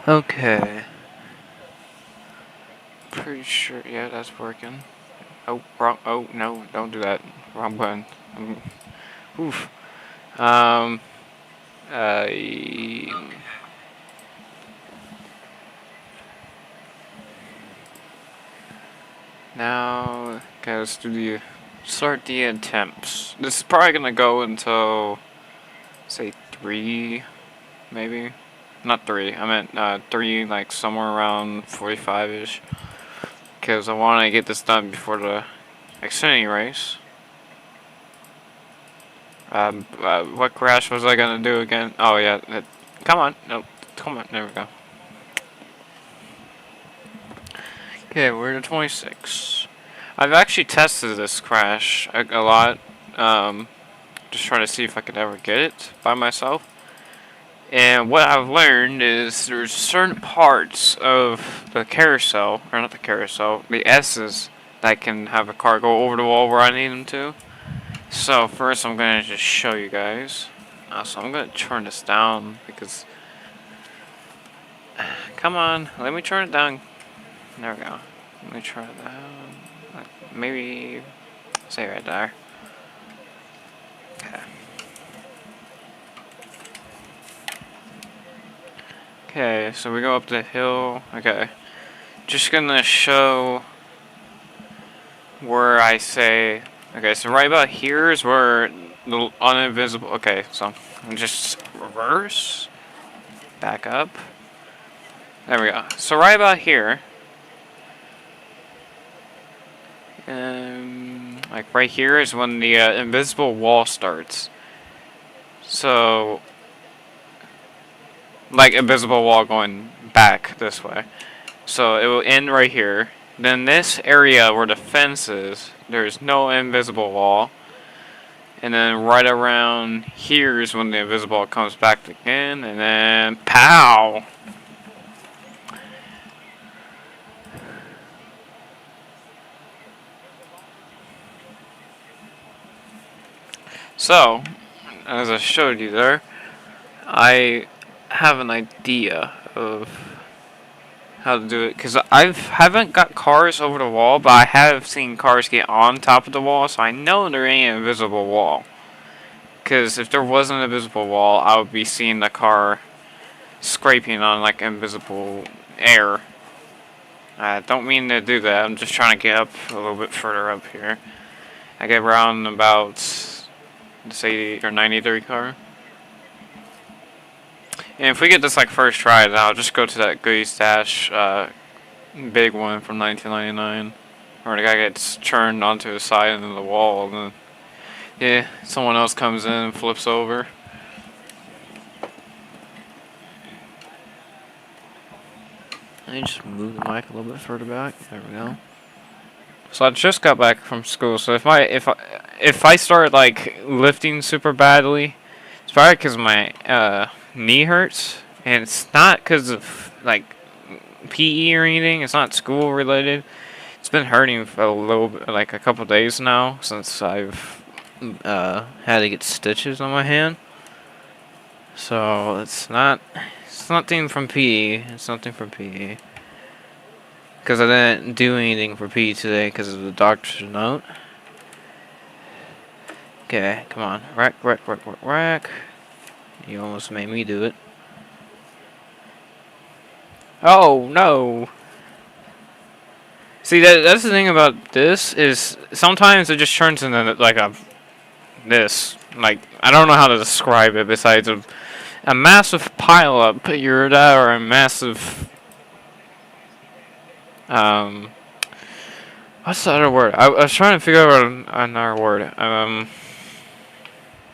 Okay. Pretty sure, yeah, that's working. Oh, wrong. Oh, no, don't do that. Wrong button. Oof. Um, uh, now, okay, let's do start the attempts. This is probably gonna go until, say, 3, maybe? Not 3, I meant, 3, like, somewhere around 45-ish. Because I want to get this done before the Xfinity race. What crash was I gonna do again? Oh yeah, come on, no, come on, there we go. Okay, we're at 26. I've actually tested this crash a lot, just trying to see if I could ever get it by myself. And what I've learned is there's certain parts of the carousel, or not the carousel, the S's, that can have a car go over the wall where I need them to. So first I'm going to just show you guys. So I'm going to turn this down because... Come on, let me turn it down. There we go. Let me turn it down. Maybe... Say right there. Okay. Okay, so we go up the hill. Okay. Just gonna show where I say... Okay, so right about here is where the uninvisible... Okay, so I'm just reverse. Back up. There we go. So right about here... like right here is when the invisible wall starts. So... Like invisible wall going back this way. So it will end right here. Then this area where the fence is, there's no invisible wall. And then right around here is when the invisible wall comes back again. And then pow! So, as I showed you there, I have an idea of how to do it, because I haven't got cars over the wall, but I have seen cars get on top of the wall, so I know there ain't an invisible wall. Because if there was an invisible wall, I would be seeing the car scraping on like invisible air. I don't mean to do that, I'm just trying to get up a little bit further up here. I get around about, say, your 93 car. And if we get this like first try, then I'll just go to that Goody Stash big one from 1999, where the guy gets turned onto his side into the wall, and then yeah, someone else comes in and flips over. Let me just move the mic a little bit further back. There we go. So I just got back from school, so if I start like lifting super badly, it's probably because my knee hurts, and it's not because of like PE or anything. It's not school related. It's been hurting for a little bit, like a couple days now, since I've had to get stitches on my hand. So it's nothing from PE. It's nothing from PE. Because I didn't do anything for PE today because of the doctor's note. Okay, come on. Rack. You almost made me do it. Oh, no. See, that's the thing about this, is sometimes it just turns into like this. Like, I don't know how to describe it besides a massive pile-up, or a massive... what's the other word? I was trying to figure out another word.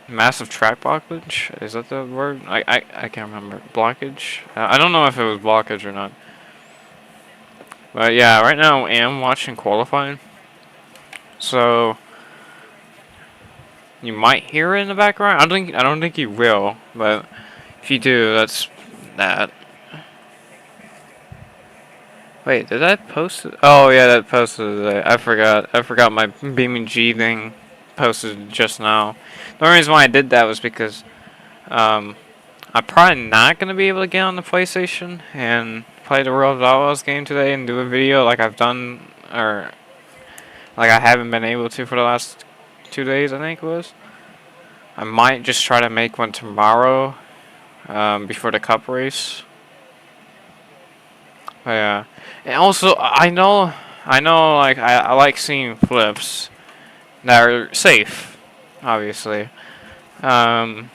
Massive track blockage? Is that the word? I can't remember. Blockage? I don't know if it was blockage or not. But yeah, right now I am watching qualifying. So you might hear it in the background. I don't think you will, but if you do, that's that. Wait, did I post it? Oh yeah, that posted today. I forgot my Beaming G thing posted just now. The only reason why I did that was because I I'm probably not gonna be able to get on the PlayStation and play the World of Outlaws game today and do a video like I've done, or like I haven't been able to for the last 2 days, I think it was. I might just try to make one tomorrow, before the cup race. But yeah, and also I know, like I like seeing flips that are safe, obviously. Um,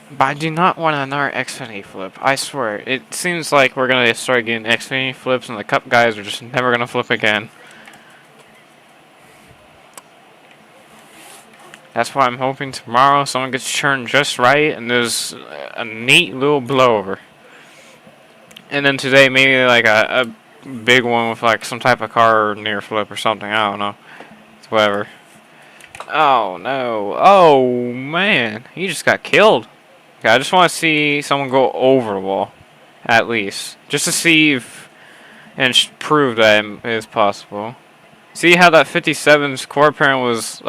but I do not want another Xfinity flip. I swear, it seems like we're gonna start getting Xfinity flips, and the cup guys are just never gonna flip again. That's why I'm hoping tomorrow someone gets turned just right, and there's a neat little blowover. And then today maybe like a big one with like some type of car near flip or something. I don't know. It's whatever. Oh no. Oh man. He just got killed. Okay, I just want to see someone go over the wall. At least. Just to see if and prove that it is possible. See how that 57's core parent was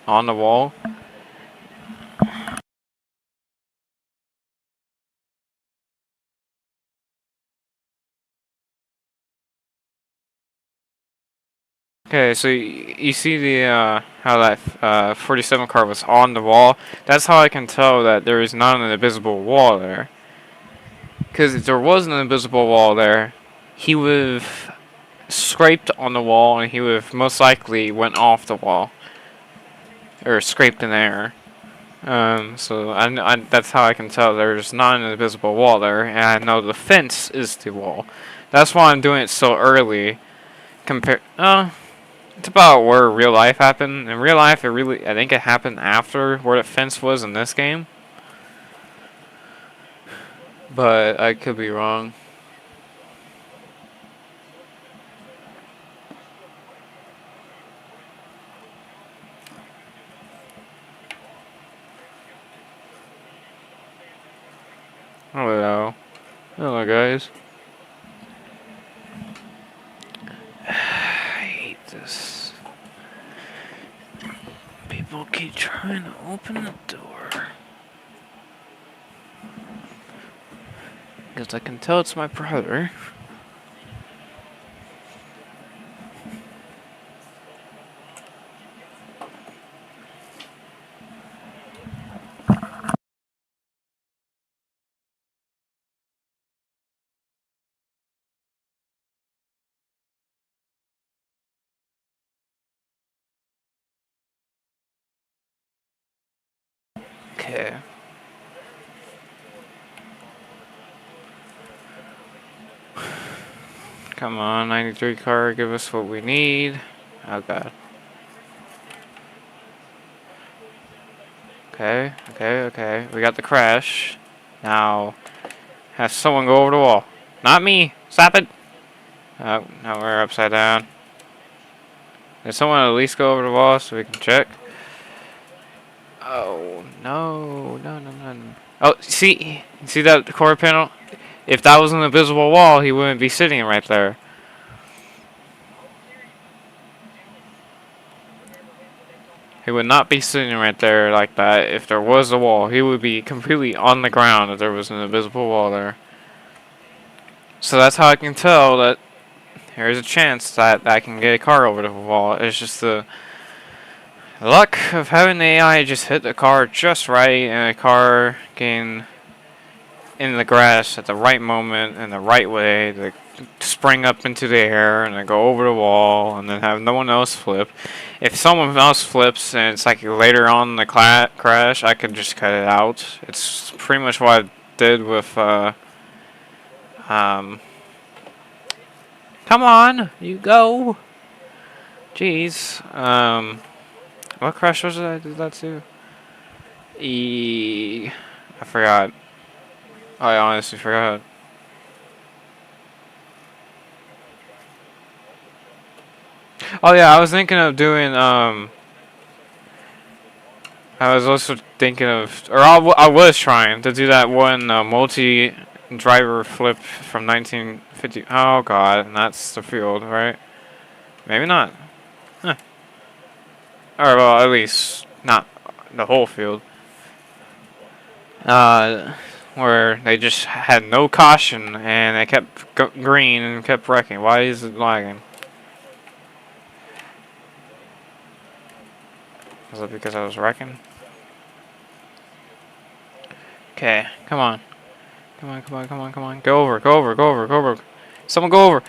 on the wall? Okay, so you see the how that 47 car was on the wall. That's how I can tell that there is not an invisible wall there. Because if there was an invisible wall there, he would have scraped on the wall, and he would have most likely went off the wall or scraped in air. So that's how I can tell there's not an invisible wall there, and I know the fence is the wall. That's why I'm doing it so early. It's about where real life happened. In real life, I think it happened after where the fence was in this game. But I could be wrong. Hello. Hello, guys. I hate this. People keep trying to open the door. Because I can tell it's my brother. Okay. Come on, 93 car, give us what we need. Oh god. Okay. We got the crash. Now, have someone go over the wall. Not me! Stop it! Oh, now we're upside down. Did someone at least go over the wall so we can check? Oh, no. Oh, see that core panel? If that was an invisible wall, he wouldn't be sitting right there. He would not be sitting right there like that if there was a wall. He would be completely on the ground if there was an invisible wall there. So that's how I can tell that there's a chance that I can get a car over the wall. It's just the luck of having the AI just hit the car just right, and the car getting in the grass at the right moment and the right way to spring up into the air and then go over the wall and then have no one else flip. If someone else flips and it's like later on in the crash, I could just cut it out. It's pretty much what I did with come on, you go. Jeez. What crash was it I did that to? I forgot. I honestly forgot. Oh yeah, I was thinking of doing, I was also thinking of, or I was trying to do that one multi-driver flip from 1950. Oh god, and that's the field, right? Maybe not. Huh. Or well, at least not the whole field. uh, where they just had no caution and they kept green and kept wrecking. Why is it lagging? Is it because I was wrecking? Okay, come on. Come on, come on, come on, come on. Go over, go over, go over, go over. Someone go over.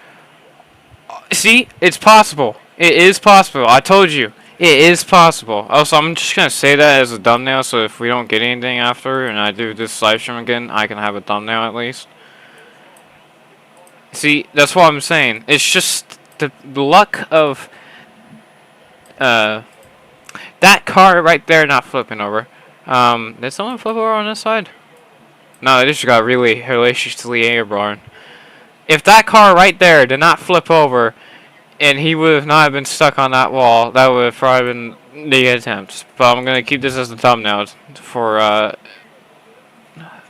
See? It's possible. It is possible. I told you. It is possible. Also, I'm just going to say that as a thumbnail, so if we don't get anything after and I do this live stream again, I can have a thumbnail at least. See, that's what I'm saying. It's just the luck of that car right there not flipping over. Did someone flip over on this side? No, they just got really hilariously airborne. If that car right there did not flip over, and he would have not been stuck on that wall, that would have probably been the attempt. But I'm going to keep this as a thumbnail for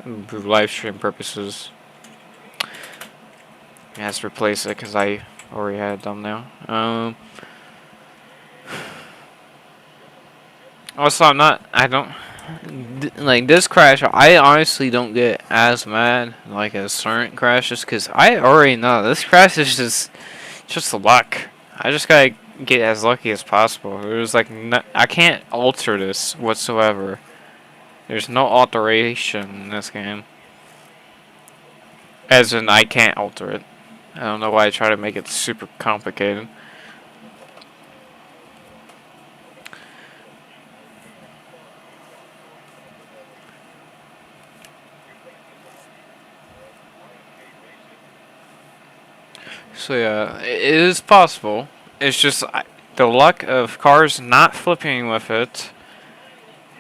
live stream purposes. It has to replace it because I already had a thumbnail. Also, I don't, like this crash, I honestly don't get as mad like as certain crashes because I already know this crash is just luck. I just gotta get as lucky as possible. There's like I can't alter this whatsoever. There's no alteration in this game. As in, I can't alter it. I don't know why I try to make it super complicated. So yeah, it is possible. It's just the luck of cars not flipping with it,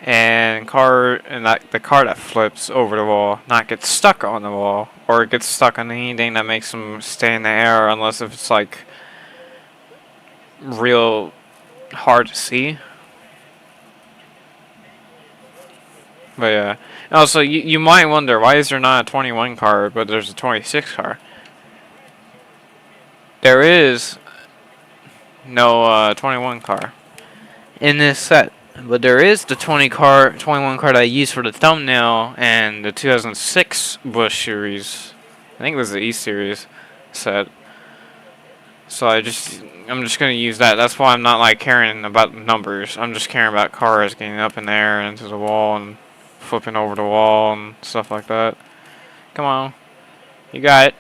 and the car that flips over the wall not get stuck on the wall, or it gets stuck on anything that makes them stay in the air, unless if it's like real hard to see. But yeah, also you might wonder why is there not a 21 car, but there's a 26 car. There is no 21 car in this set, but there is the 21 car that I used for the thumbnail and the 2006 Busch series. I think it was the E series set. So I'm just gonna use that. That's why I'm not like caring about numbers. I'm just caring about cars getting up in the air and into the wall and flipping over the wall and stuff like that. Come on, you got it.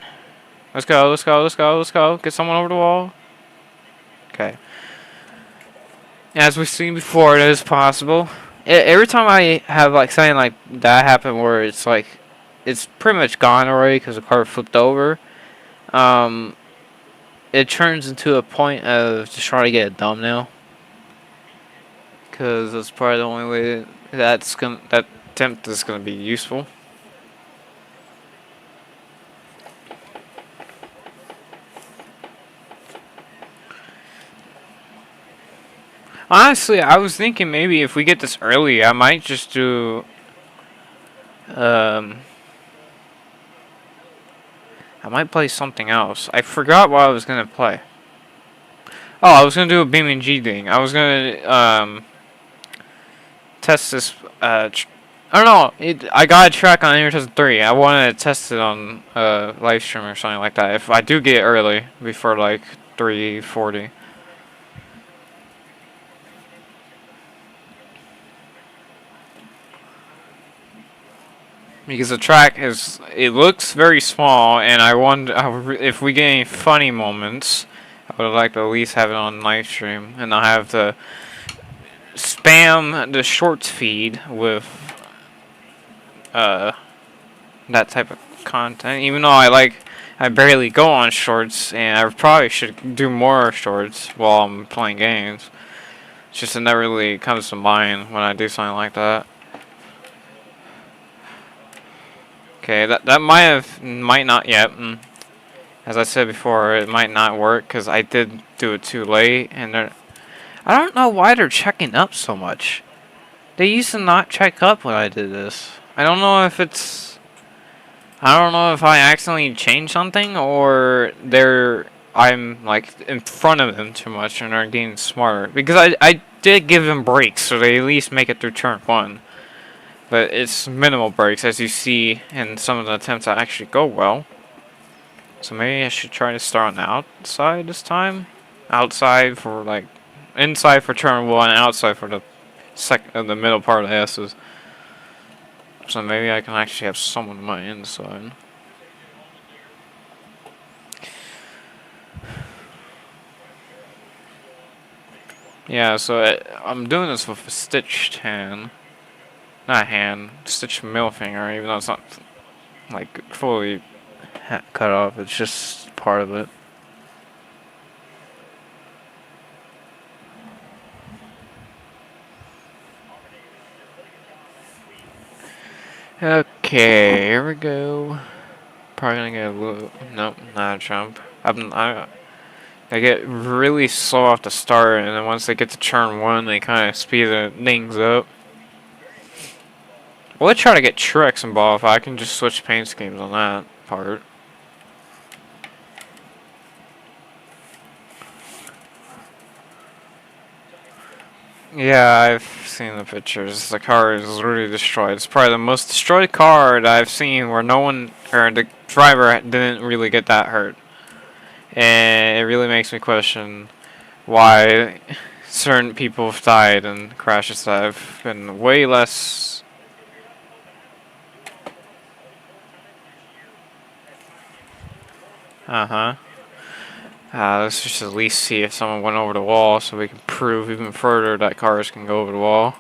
Let's go, let's go, let's go, let's go. Get someone over the wall. Okay. As we've seen before, it is possible. Every time I have like something like that happen where it's like, it's pretty much gone already because the car flipped over, it turns into a point of just trying to get a thumbnail. Because that's probably the only way that attempt is going to be useful. Honestly, I was thinking maybe if we get this early, I might just do I might play something else. I forgot what I was gonna play. Oh, I was gonna do a BeamNG thing. I was gonna test this. I don't know. I got a track on NR2003. I wanted to test it on live stream or something like that. If I do get it early, before like 3:40. Because the track it looks very small, and I wonder if we get any funny moments. I would like to at least have it on live stream, and I'll have to spam the shorts feed with that type of content. Even though I barely go on shorts, and I probably should do more shorts while I'm playing games. It's just it never really comes to mind when I do something like that. Okay, that might not yet. As I said before, it might not work because I did do it too late, and I don't know why they're checking up so much. They used to not check up when I did this. I don't know if I accidentally changed something or I'm like in front of them too much and they're getting smarter. Because I did give them breaks, so they at least make it through turn 1. But it's minimal brakes, as you see in some of the attempts that actually go well. So maybe I should try to start on the outside this time. Outside for like, inside for turn 1, outside for the the middle part of the S's. So maybe I can actually have someone on my inside. Yeah, so I'm doing this with a stitched hand. Not hand, stitched middle finger, even though it's not like fully cut off, it's just part of it. Okay, here we go. Probably gonna get a little, nope, not a jump. They get really slow off the start, and then once they get to turn 1, they kind of speed the things up. Well, let's try to get tricks involved. I can just switch paint schemes on that part. Yeah, I've seen the pictures. The car is really destroyed. It's probably the most destroyed car that I've seen where no one, or the driver didn't really get that hurt. And it really makes me question why certain people have died in crashes that have been way less. Let's just at least see if someone went over the wall so we can prove even further that cars can go over the wall.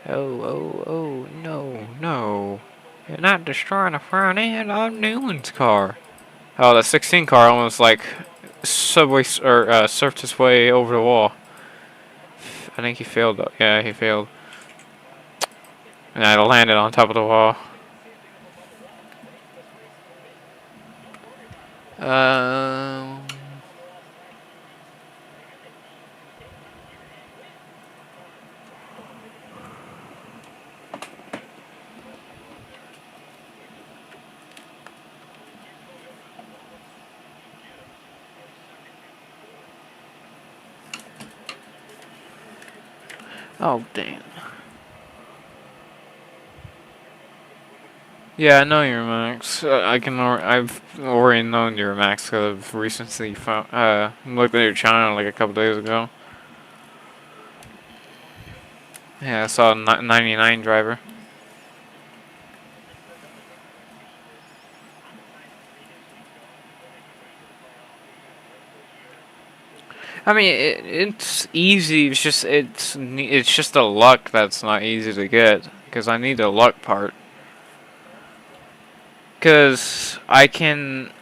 Oh, no. You're not destroying the front end of Newland's car. Oh, the 16 car almost like surfed his way over the wall. I think he failed though. Yeah, he failed. And I landed on top of the wall. Oh, damn. Yeah, I know you're Max. I've already known you're Max because I've recently looked at your channel like a couple days ago. Yeah, I saw a 99 driver. I mean, it's easy. It's just the luck that's not easy to get. Because I need the luck part. Because I can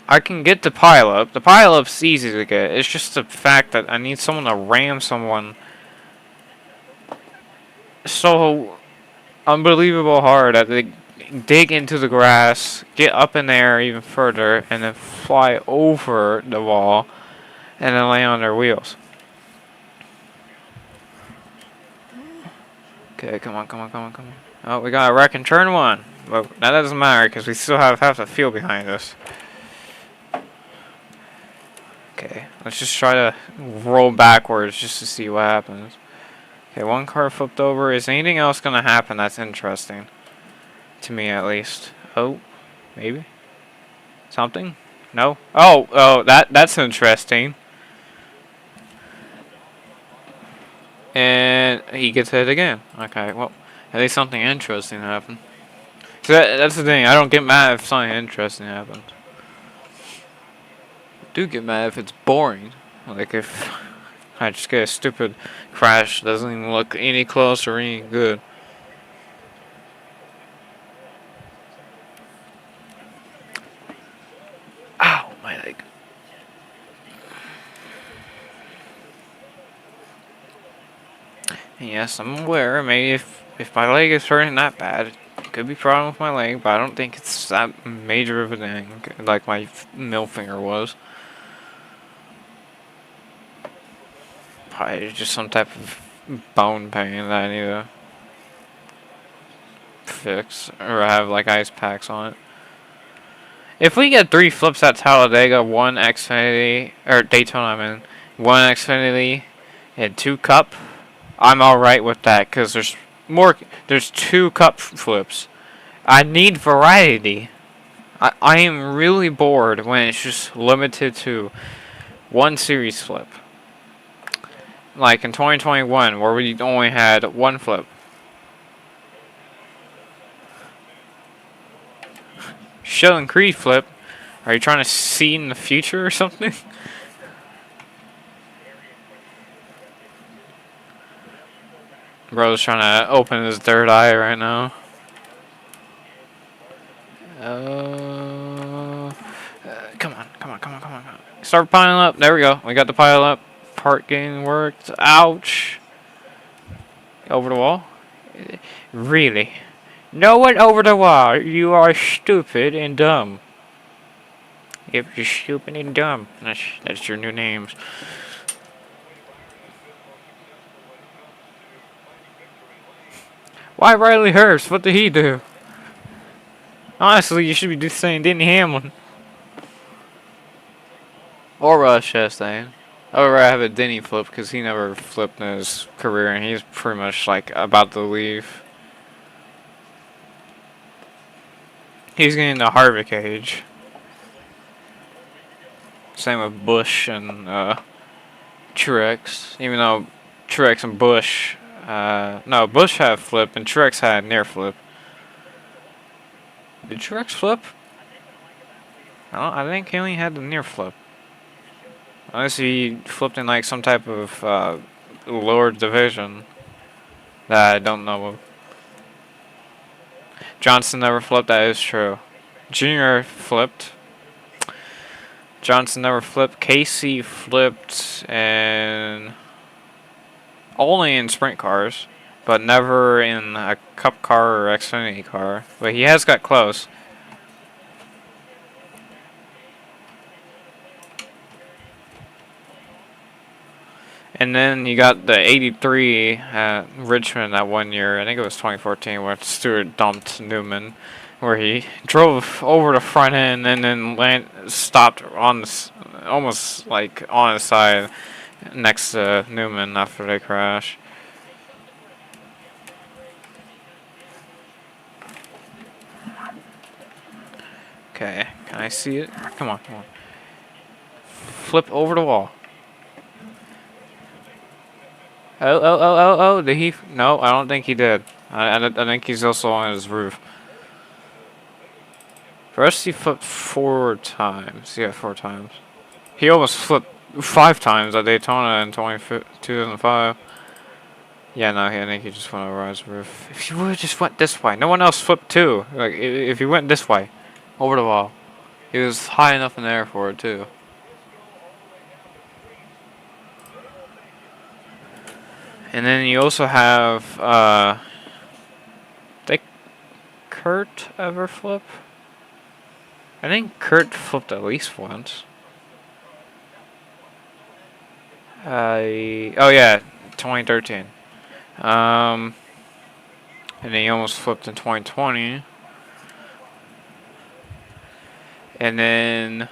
get the pileup. The pileup's easy to get. It's just the fact that I need someone to ram someone so unbelievable hard that they dig into the grass, get up in the air even further, and then fly over the wall, and then land on their wheels. Okay, come on. Oh, we got a wreck in turn 1. But that doesn't matter because we still have half the field behind us. Okay, let's just try to roll backwards just to see what happens. Okay, one car flipped over. Is anything else going to happen that's interesting? To me, at least. Oh, maybe? Something? No? Oh, that's interesting. And he gets hit again. Okay, well, at least something interesting happened. So that's the thing. I don't get mad if something interesting happens. I do get mad if it's boring. Like if I just get a stupid crash, doesn't even look any close or any good. Ow, my leg. Yes, I'm aware. Maybe if my leg is hurting that bad, it could be a problem with my leg, but I don't think it's that major of a thing, like my middle finger was. Probably just some type of bone pain that I need to fix, or have like ice packs on it. If we get 3 flips at Talladega, 1 Xfinity, or Daytona, I mean, 1 Xfinity, And 2 cup. I'm alright with that because there's 2 cup flips. I need variety. I am really bored when it's just limited to 1 series flip. Like in 2021 where we only had 1 flip. Sheldon Creed flip. Are you trying to see in the future or something? Bro's trying to open his third eye right now. Come on, come on, come on, come on, come on. Start piling up. There we go. We got the pile up. Part getting worked. Ouch. Over the wall? Really? No one over the wall. You are stupid and dumb. Yep, you're stupid and dumb. That's your new names. Why Riley Hurst? What did he do? Honestly, you should be saying Denny Hamlin. Or Rush Chastain. I would rather have a Denny flip because he never flipped in his career and he's pretty much like about to leave. He's getting the Harvick age. Same with Busch and Truex. Even though Truex and Busch, no, Busch had a flip and Truex had a near flip. Did Truex flip? I think he only had the near flip. Unless he flipped in like some type of lower division that I don't know of. Johnson never flipped, that is true. Junior flipped. Johnson never flipped. Casey flipped and only in sprint cars, but never in a cup car or Xfinity car. But he has got close. And then you got the 83 at Richmond that 1 year. I think it was 2014 where Stewart dumped Newman, where he drove over the front end and then stopped on the, almost like on his side next to Newman after they crashed. Okay, can I see it? Come on, come on. Flip over the wall. Oh, did he? No, I don't think he did. I think he's also on his roof. First, he flipped 4 times. Yeah, 4 times. He almost flipped 5 times at Daytona in 2005. Yeah, no, I think he just went over his roof. If you would have just went this way. No one else flipped too. Like, if he went this way, over the wall. He was high enough in the air for it too. And then you also have, did Kurt ever flip? I think Kurt flipped at least once. Oh yeah, 2013. And then he almost flipped in 2020. And then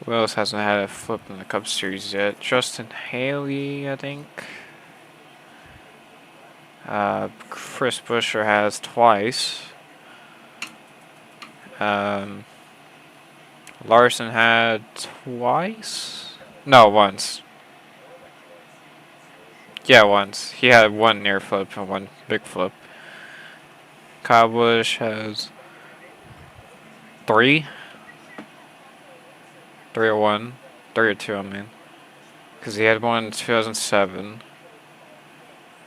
who else hasn't had a flip in the Cup Series yet? Justin Haley, I think. Chris Buescher has twice. Larson had twice? No, once. Yeah, once. He had 1 near flip and 1 big flip. Kyle Busch has 3. 3 or 1. 3 or 2, I mean. Because he had 1 in 2007.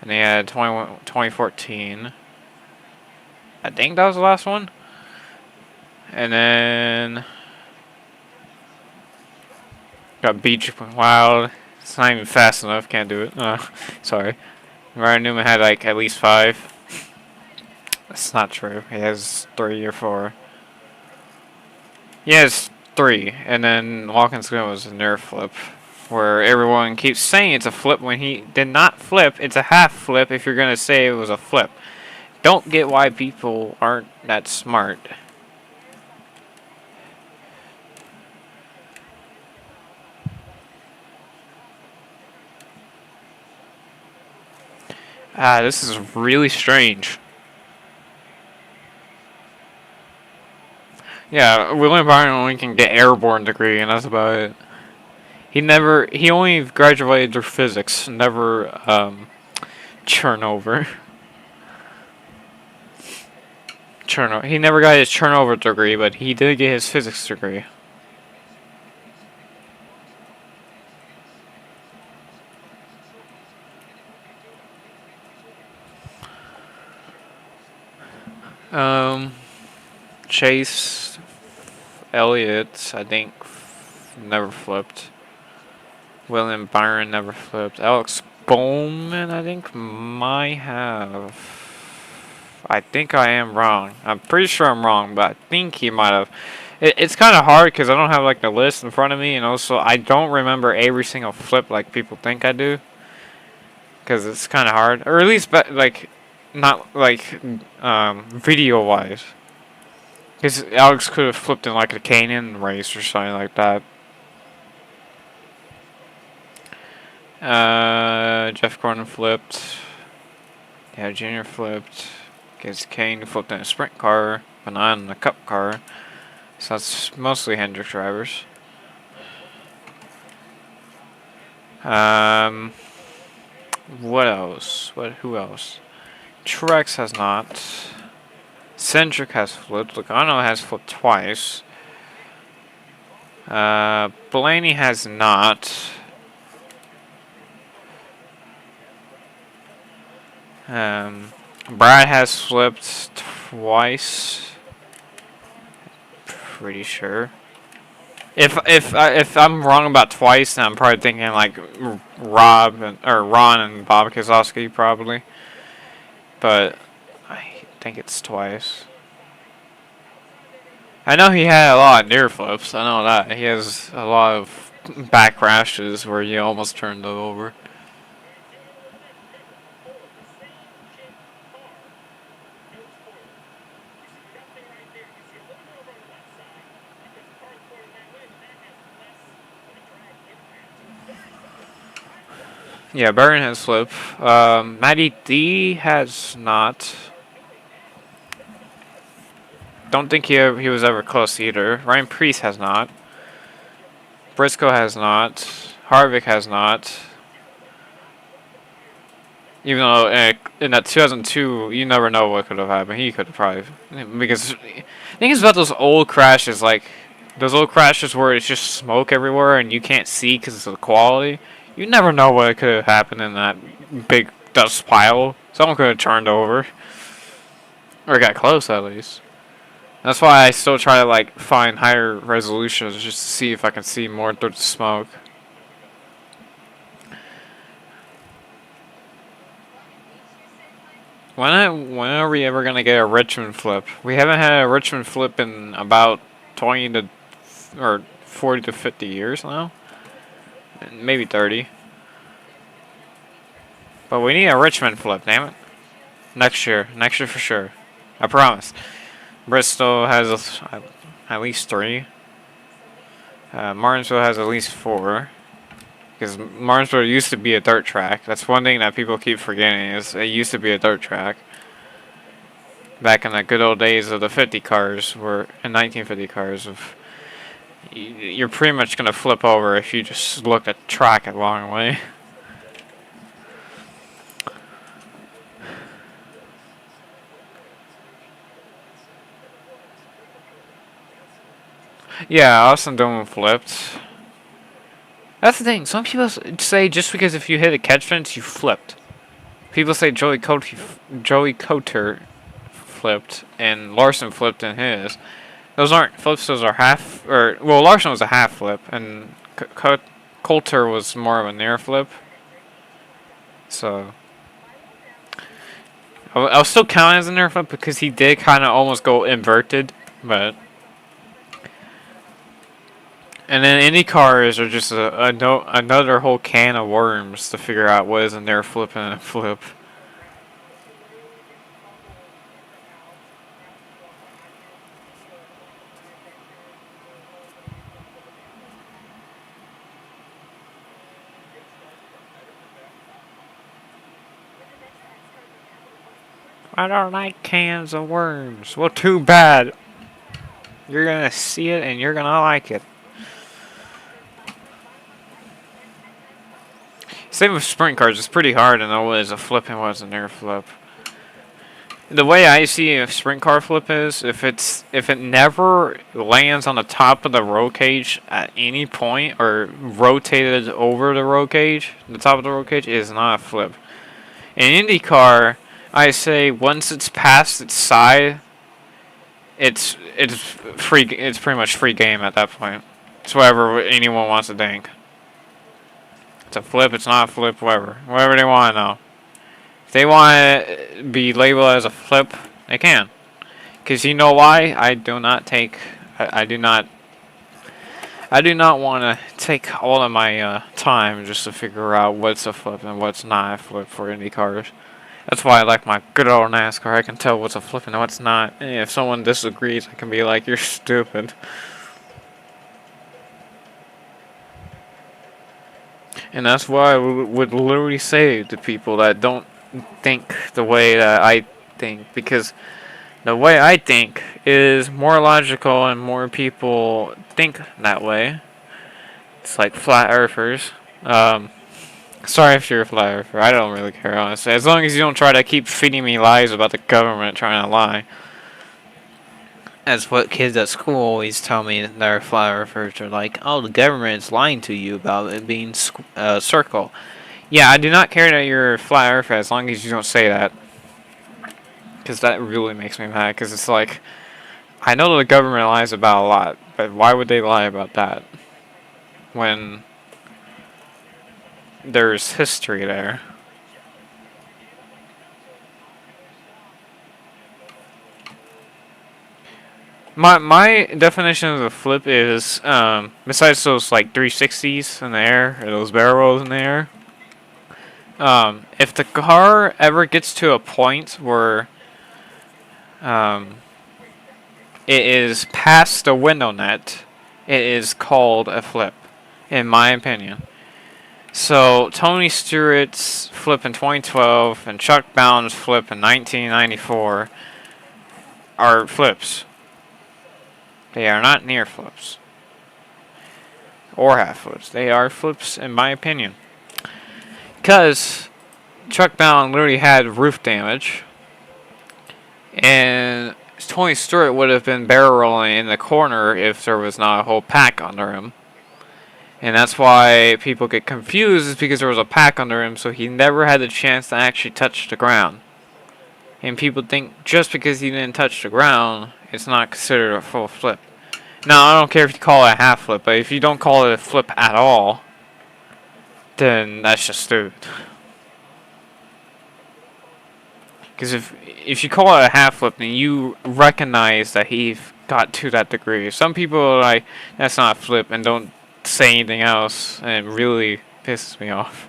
And he had 2014. I think that was the last one. And then got Beach Wild. It's not even fast enough. Can't do it. Sorry. Ryan Newman had like at least 5. That's not true. He has 3 or 4. He has 3. And then Watkins Glen was a near flip, where everyone keeps saying it's a flip when he did not flip. It's a half flip if you're gonna say it was a flip. Don't get why people aren't that smart. Ah, this is really strange. Yeah, William Byron only can get airborne degree, and that's about it. He only graduated through physics, never, Chernover. He never got his Chernover degree, but he did get his physics degree. Um, Chase Elliott, I think, never flipped. William Byron never flipped. Alex Bowman, I think, might have. I think I am wrong. I'm pretty sure I'm wrong, but I think he might have. It's kind of hard because I don't have like the list in front of me, and also I don't remember every single flip like people think I do. Because it's kind of hard, or at least like, not like video wise. Because Alex could have flipped in like a Canyon race or something like that. Jeff Gordon flipped. Yeah, Junior flipped. Because Kane flipped in a sprint car, but not in a cup car. So that's mostly Hendrick drivers. What else? Who else? Truex has not. Cendric has flipped. Logano has flipped twice. Blaney has not. Brad has flipped twice. Pretty sure. If I'm wrong about twice, then I'm probably thinking like Ron and Bob Kozlowski probably. But I think it's twice. I know he had a lot of near flips. I know that he has a lot of back crashes where he almost turned over. Yeah, Baron has flip. Matty D has not. Don't think he was ever close either. Ryan Preece has not. Briscoe has not. Harvick has not. Even though in that 2002, you never know what could have happened. He could have probably, because the thing is about those old crashes, like those old crashes where it's just smoke everywhere and you can't see because of the quality. You never know what could have happened in that big dust pile. Someone could have turned over, or got close at least. That's why I still try to like find higher resolutions just to see if I can see more through the smoke. When are we ever gonna get a Richmond flip? We haven't had a Richmond flip in about 20 to or 40 to 50 years now, maybe 30. But we need a Richmond flip, damn it! Next year for sure. I promise. Bristol has at least 3. Martinsville has at least 4. Because Martinsville used to be a dirt track. That's one thing that people keep forgetting, is it used to be a dirt track. Back in the good old days of the 50 cars, in 1950 cars, you're pretty much going to flip over if you just look at the track a long way. Yeah, Austin Dillon flipped. That's the thing. Some people say just because if you hit a catch fence, you flipped. People say Joey Coulter flipped and Larson flipped in his. Those aren't flips. Those are half. Well, Larson was a half flip, and Coulter was more of a near flip. So I'll still count it as a near flip because he did kind of almost go inverted, but. And then IndyCars are just another whole can of worms to figure out what is a near flip and a flip. I don't like cans of worms. Well, too bad. You're gonna see it and you're gonna like it. Same with sprint cars. It's pretty hard to know what is a flip and what is an air flip. The way I see a sprint car flip is if it never lands on the top of the roll cage at any point or rotated over the roll cage, the top of the roll cage is not a flip. In IndyCar, I say once it's past its side, it's free. It's pretty much free game at that point. It's whatever anyone wants to think. It's a flip. It's not a flip. Whatever they want to know. If they want to be labeled as a flip, they can. Because you know why? I do not want to take all of my time just to figure out what's a flip and what's not a flip for Indy cars. That's why I like my good old NASCAR. I can tell what's a flip and what's not. And if someone disagrees, I can be like, you're stupid. And that's why I would literally say to people that don't think the way that I think. Because the way I think is more logical and more people think that way. It's like flat earthers. Sorry if you're a flat earther. I don't really care, honestly. As long as you don't try to keep feeding me lies about the government trying to lie. That's what kids at school always tell me that they're flat earthers. They're like, oh, the government's lying to you about it being circle. Yeah, I do not care that you're a flat earther as long as you don't say that. Because that really makes me mad. Because it's like, I know the government lies about a lot, but why would they lie about that? When there's history there. My definition of a flip is, besides those like 360s in the air, or those barrel rolls in the air, if the car ever gets to a point where it is past the window net, it is called a flip, in my opinion. So Tony Stewart's flip in 2012 and Chuck Bound's flip in 1994 are flips. They are not near flips. Or half flips. They are flips in my opinion. Because Chuck Bound literally had roof damage. And Tony Stewart would have been barrel rolling in the corner if there was not a whole pack under him. And that's why people get confused, is because there was a pack under him, so he never had the chance to actually touch the ground. And people think just because he didn't touch the ground, it's not considered a full flip. Now, I don't care if you call it a half flip, but if you don't call it a flip at all, then that's just stupid. Because if you call it a half flip, then you recognize that he got to that degree. Some people are like, that's not a flip, and don't say anything else, and it really pisses me off.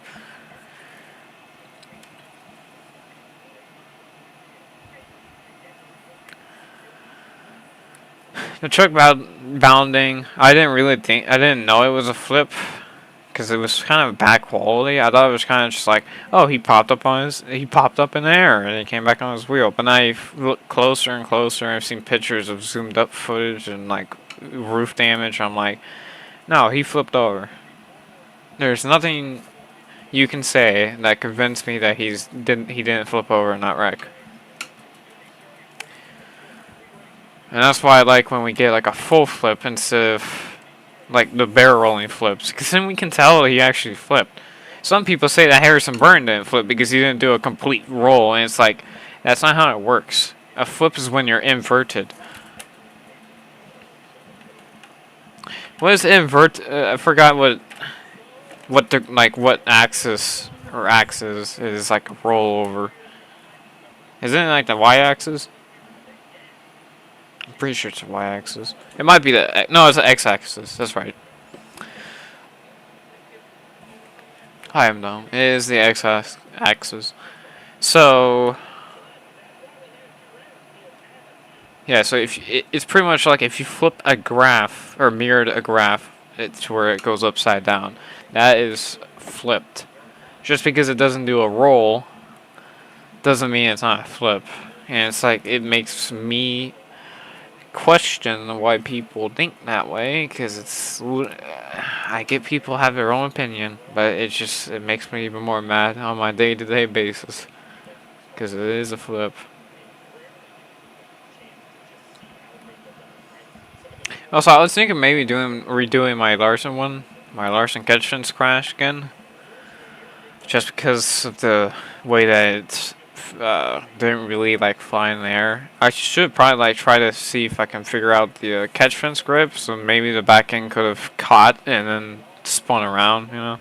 The truck bounding, I didn't know it was a flip, because it was kind of bad quality. I thought it was kind of just like, oh, he popped up in the air, and he came back on his wheel. But now you look closer and closer, and I've seen pictures of zoomed up footage and like roof damage. I'm like, no, he flipped over. There's nothing you can say that convinced me that he didn't flip over and not wreck. And that's why I like when we get like a full flip instead of like the barrel rolling flips, because then we can tell he actually flipped. Some people say that Harrison Burton didn't flip because he didn't do a complete roll, and it's like, that's not how it works. A flip is when you're inverted. What is invert? I forgot what axis is like a rollover. Isn't it like the y-axis? I'm pretty sure it's the y-axis. It might be no, it's the x-axis. That's right. I am dumb. It is the x-axis. So yeah, so it's pretty much like if you flip a graph or mirrored a graph, it's where it goes upside down. That is flipped. Just because it doesn't do a roll doesn't mean it's not a flip. And it's like, it makes me question why people think that way, because I get people have their own opinion, but it makes me even more mad on my day-to-day basis, because it is a flip. Also, I was thinking maybe redoing my Larson catch fence crash again, just because of the way that it's didn't really like fly in the air. I should probably like try to see if I can figure out the catch fence grip, so maybe the back end could have caught and then spun around, you know.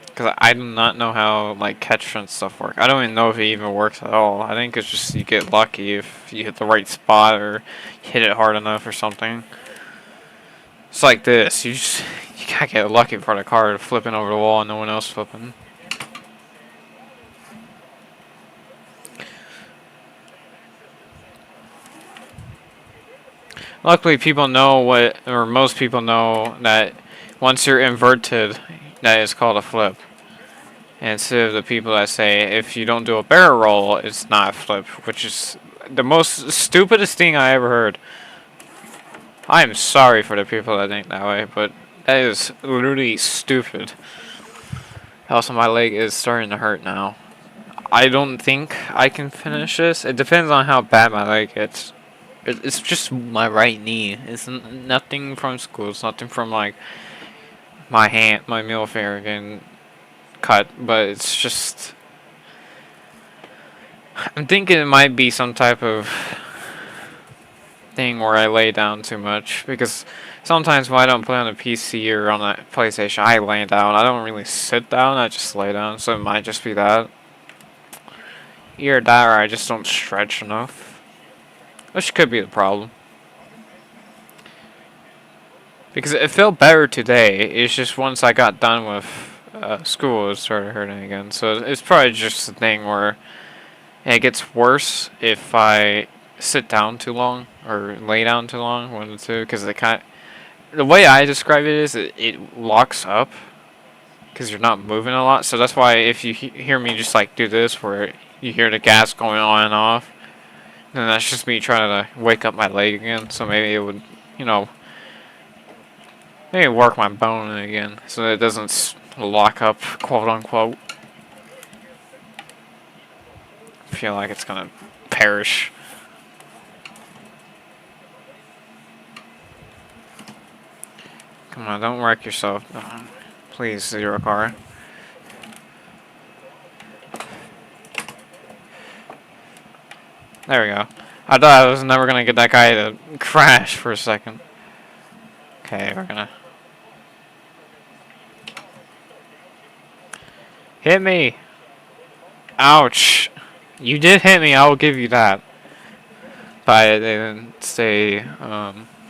Because I do not know how like catch fence stuff work. I don't even know if it even works at all. I think it's just you get lucky if you hit the right spot or hit it hard enough or something. It's like this. You gotta get lucky for the car flipping over the wall and no one else flipping. Luckily, people know or most people know that once you're inverted, that is called a flip. And instead of the people that say if you don't do a barrel roll, it's not a flip, which is the most stupidest thing I ever heard. I am sorry for the people that think that way, but that is literally stupid. Also, my leg is starting to hurt now. I don't think I can finish this. It depends on how bad my leg gets. It's just my right knee. It's nothing from school. It's nothing from like my hand, my middle finger getting cut. But it's just, I'm thinking it might be some type of thing where I lay down too much, because sometimes when I don't play on the PC or on the PlayStation, I lay down. I don't really sit down. I just lay down. So it might just be that. Either that or I just don't stretch enough. Which could be the problem. Because it felt better today. It's just once I got done with school, it started hurting again. So it's probably just a thing where it gets worse if I sit down too long or lay down too long. One of the two. Because the way I describe it is it locks up. Because you're not moving a lot. So that's why if you hear me just like do this, where you hear the gas going on and off, and that's just me trying to wake up my leg again, so maybe it would, you know, maybe work my bone again, so that it doesn't lock up, quote unquote. I feel like it's gonna perish. Come on, don't wreck yourself. Please, zero car. There we go. I thought I was never gonna get that guy to crash for a second. Okay, we're gonna hit me. Ouch! You did hit me. I will give you that. But I didn't stay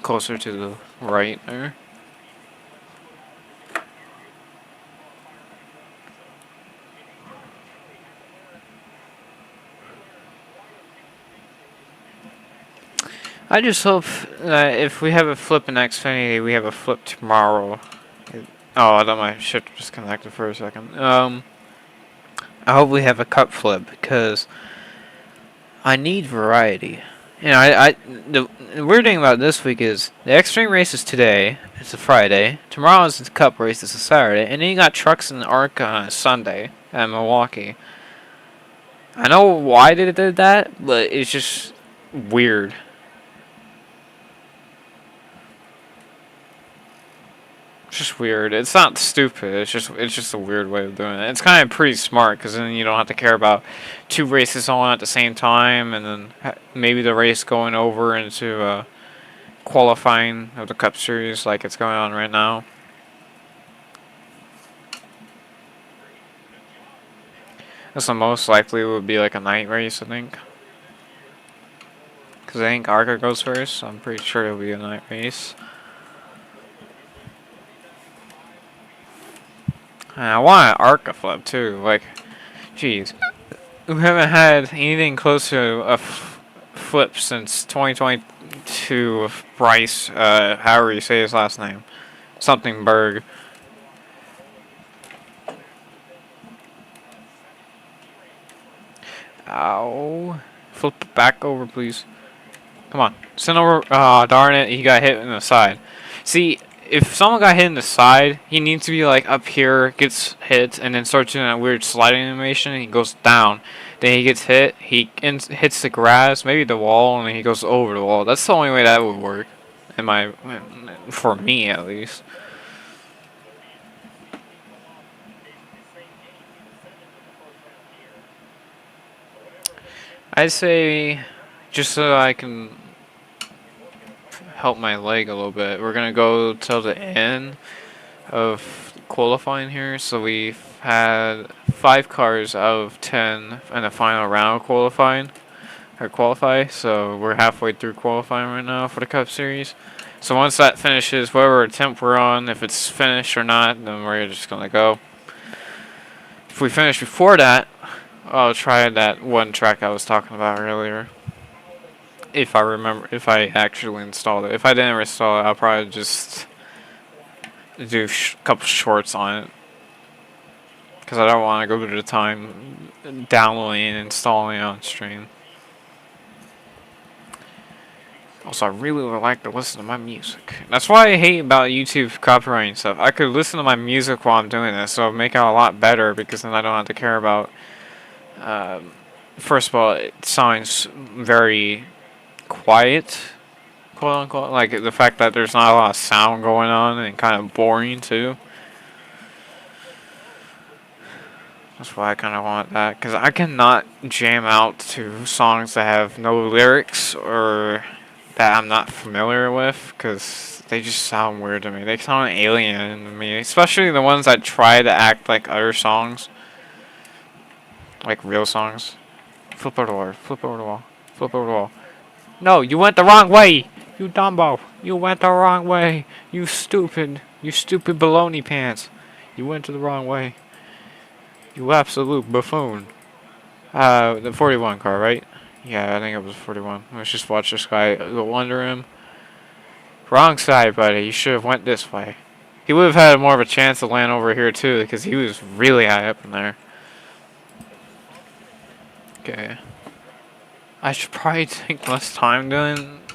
closer to the right there. I just hope that if we have a flip in Xfinity, we have a flip tomorrow. Oh, I thought my shit was disconnected for a second. I hope we have a cup flip, because I need variety. You know, the weird thing about this week is the Xtreme race is today. It's a Friday. Tomorrow is the Cup race. It's a Saturday, and then you got Trucks in ARC on a Sunday at Milwaukee. I know why they did that, but it's just weird. It's just weird. It's not stupid. It's just a weird way of doing it. It's kind of pretty smart, because then you don't have to care about two races on at the same time, and then maybe the race going over into qualifying of the Cup Series like it's going on right now. That's the most likely would be like a night race, I think. Because I think ARCA goes first, so I'm pretty sure it'll be a night race. And I want an ARCA flip too. Like, jeez, we haven't had anything close to a flip since 2022 with Bryce, however you say his last name, something Berg. Ow. Flip it back over, please. Come on. Send over. Ah, darn it. He got hit in the side. See, if someone got hit in the side, he needs to be like up here, gets hit, and then starts doing that weird sliding animation, and he goes down. Then he gets hit, hits the grass, maybe the wall, and then he goes over the wall. That's the only way that would work. For me at least. I'd say, just so I can help my leg a little bit, we're gonna go till the end of qualifying here. So we've had 5 cars out of 10 in the final round of qualifying, or qualify. So we're halfway through qualifying right now for the Cup Series. So once that finishes, whatever attempt we're on, if it's finished or not, then we're just gonna go. If we finish before that, I'll try that one track I was talking about earlier. If I remember, if I actually installed it. If I didn't install it, I'll probably just do a couple shorts on it. Because I don't want to go through the time downloading and installing it on stream. Also, I really would like to listen to my music. That's why I hate about YouTube copywriting stuff. I could listen to my music while I'm doing this, so it'll make it a lot better, because then I don't have to care about... first of all, it sounds very quiet, quote unquote. Like the fact that there's not a lot of sound going on, and kind of boring too. That's why I kind of want that, because I cannot jam out to songs that have no lyrics or that I'm not familiar with, because they just sound weird to me. They sound alien to me, especially the ones that try to act like other songs, like real songs. Flip over the wall, flip over the wall, flip over the wall. No, you went the wrong way! You Dumbo! You went the wrong way! You stupid baloney pants! You went to the wrong way. You absolute buffoon. The 41 car, right? Yeah, I think it was 41. Let's just watch this guy go under him. Wrong side, buddy. You should have went this way. He would have had more of a chance to land over here, too, because he was really high up in there. Okay. I should probably take less time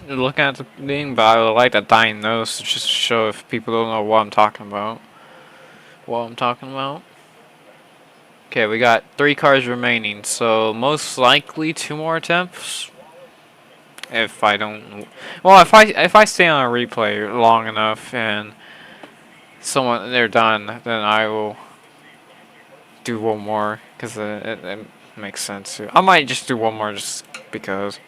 looking at the thing, but I would like to diagnose just to show if people don't know what I'm talking about. Okay, we got 3 cars remaining, so most likely 2 more attempts. If I don't, well, if I stay on a replay long enough and they're done, then I will do one more, because it makes sense too. I might just do one more just because.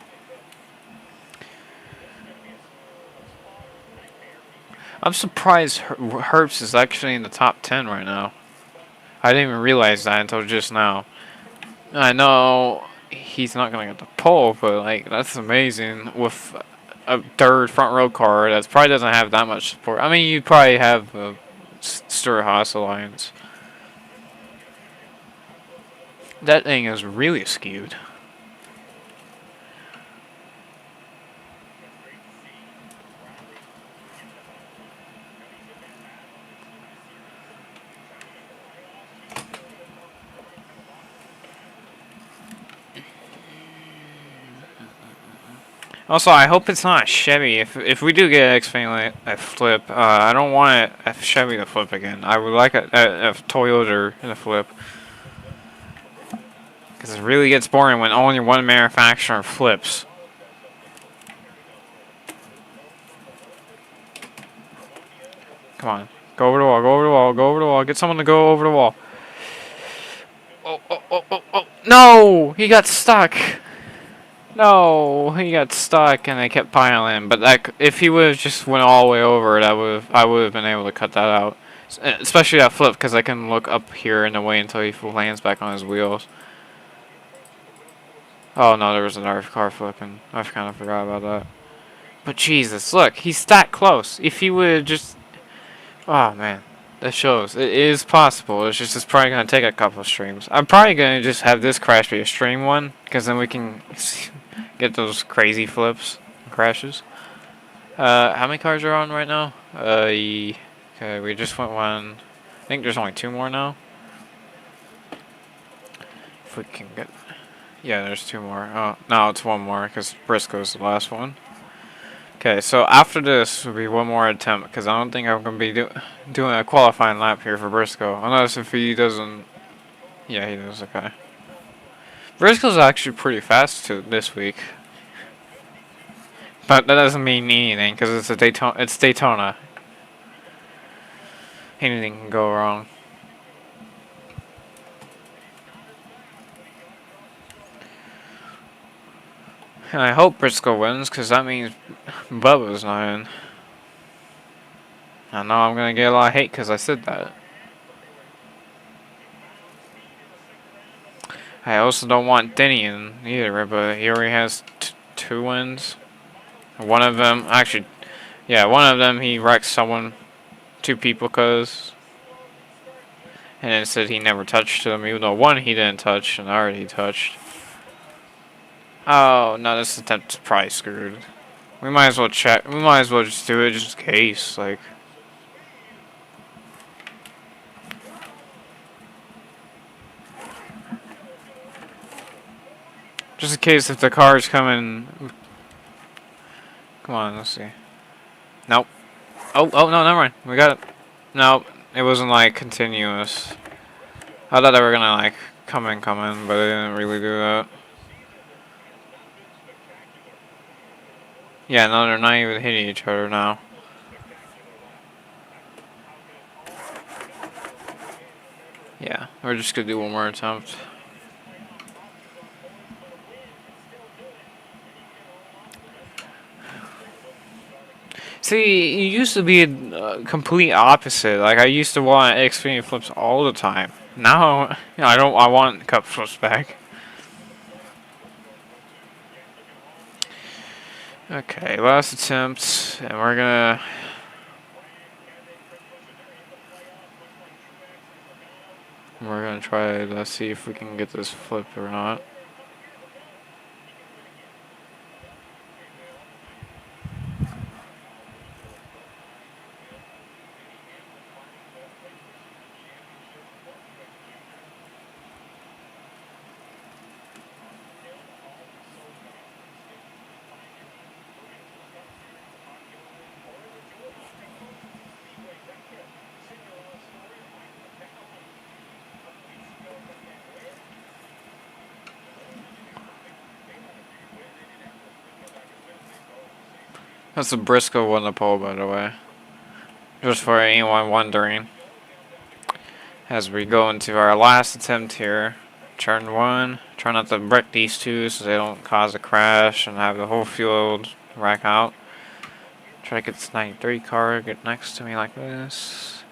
I'm surprised Herbst is actually in the top 10 right now. I didn't even realize that until just now. I know he's not going to get the pole, but like that's amazing with a third front row car that probably doesn't have that much support. I mean, you probably have a Stewart-Haas alliance. That thing is really skewed. Also, I hope it's not a Chevy. If we do get an X-Fang a flip, I don't want a Chevy to flip again. I would like a Toyota to flip. Because it really gets boring when only one manufacturer flips. Come on. Go over the wall, go over the wall, go over the wall. Get someone to go over the wall. Oh. No! He got stuck. No, he got stuck and they kept piling. But that, if he would have just went all the way over it, I would have been able to cut that out. Especially that flip, because I can look up here and wait until he lands back on his wheels. Oh no, there was another car flipping. I kind of forgot about that. But Jesus, look, he's that close. If he would just... Oh man, that shows. It is possible. It's just probably going to take a couple of streams. I'm probably going to just have this crash be a stream one, because then we can get those crazy flips and crashes. How many cars are on right now? Okay, we just went one. I think there's only 2 more now. If we can get... Yeah, there's 2 more. Oh, no, it's 1 more because Briscoe's the last one. Okay, so after this will be 1 more attempt because I don't think I'm gonna be doing a qualifying lap here for Briscoe unless if he doesn't. Yeah, he does. Okay. Briscoe's actually pretty fast this week, but that doesn't mean anything because it's a Daytona. It's Daytona. Anything can go wrong. And I hope Briscoe wins because that means Bubba's not in. I know I'm gonna get a lot of hate because I said that. I also don't want Denny in either, but he already has 2 wins. One of them, actually, yeah, one of them he wrecked someone, 2 people, and then said he never touched them, even though one he didn't touch and already touched. Oh no, this attempt's probably screwed. We might as well check. We might as well just do it just in case, like. Just in case if the car's coming. Come on, let's see. Nope. Oh, no, never mind. We got it. Nope, it wasn't like continuous. I thought they were gonna like come in, but they didn't really do that. Yeah, no, they're not even hitting each other now. Yeah, we're just gonna do 1 more attempt. See, you used to be a complete opposite. Like I used to want Xfinity flips all the time. Now, you know, I don't. I want cup flips back. Okay, last attempt, and we're gonna try to see if we can get this flip or not. That's a Briscoe won the pole, by the way. Just for anyone wondering. As we go into our last attempt here. Turn 1. Try not to break these 2 so they don't cause a crash and have the whole field rack out. Try to get this 93 car, get next to me like this.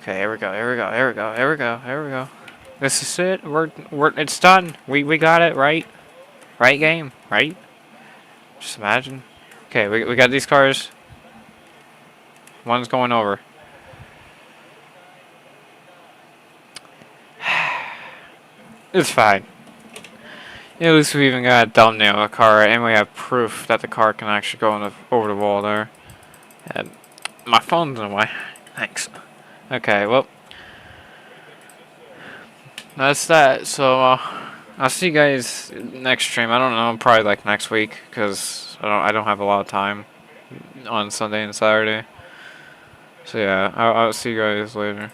Okay, here we go. This is it. It's done. We got it, right? Right game, right? Just imagine. Okay, we got these cars. One's going over. It's fine. At least we even got a thumbnail of the car, and we have proof that the car can actually go over the wall there. And my phone's in the way. Thanks. Okay, well, that's that. So I'll see you guys next stream. I don't know, probably like next week, because I don't have a lot of time on Sunday and Saturday. So yeah, I'll see you guys later.